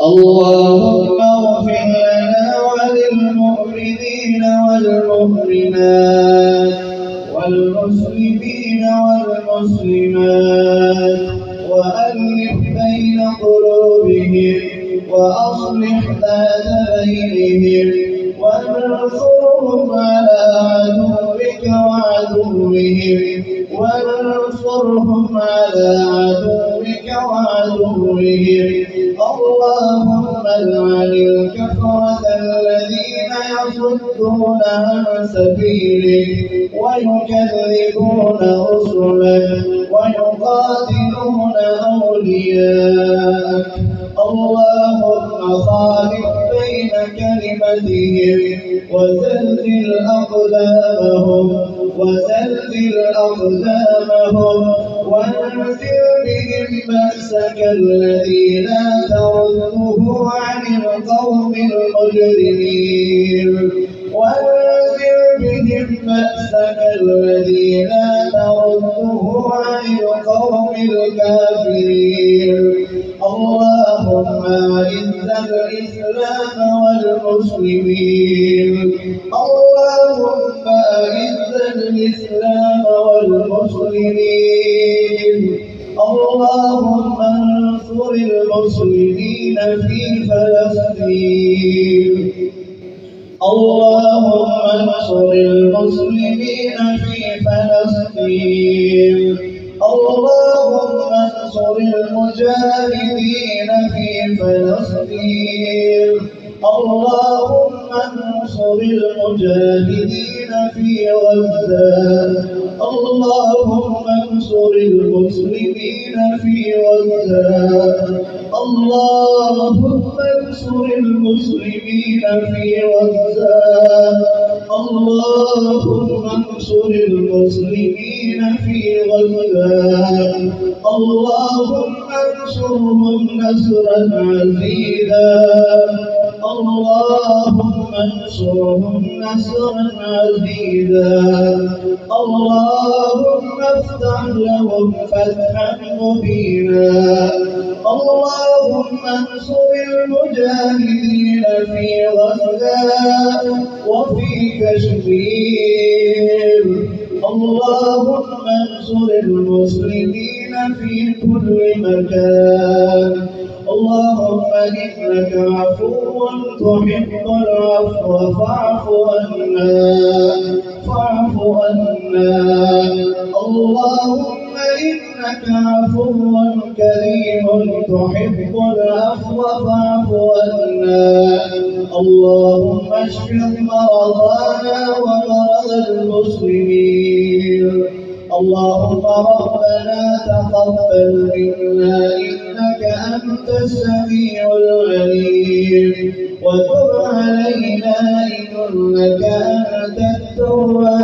اللهم اغفر لنا وللمؤمنين والمؤمنات والمسلمين والمسلمات وألف بين قلوبهم وأصلح ذات بينهم وانصرهم على عدوك وعدوهم اللهم العن الكفرة الذين يصدون عن سبيلك ويكذبون رسلك ويقاتلون أولياءك. اللهم خالف بين كلمتهم وزلزل أقدامهم وانزل بهم بأسك الذي لا ترده عن القوم المجرمين الكافرين. اللهم أعز الإسلام والمسلمين اللهم انصر المسلمين في فلسطين. اللهم انصر المجاهدين في فلسطين. اللهم انصر المجاهدين في غزة. اللهم انصر المسلمين في غزة. اللهم انصر المسلمين في غزة. اللهم انصر المسلمين في غزة. اللهم انصرهم نصرا عزيزا. اللهم انصرهم نصرا عزيزا. اللهم افتح لهم فتحا مبينا. اللهم انصر المجاهدين في غزة وفي كشمير. اللهم انصر المسلمين في كل مكان. اللهم إنك عفو تحب العفو فاعف عنا. اللهم إنك عفو كريم تحب العفو فاعف عنا. اللهم اشف مرضانا ومرضى المسلمين. اللهم ربنا تقبل منا إنك أنت السميع العليم وتب علينا إنك أنت التواب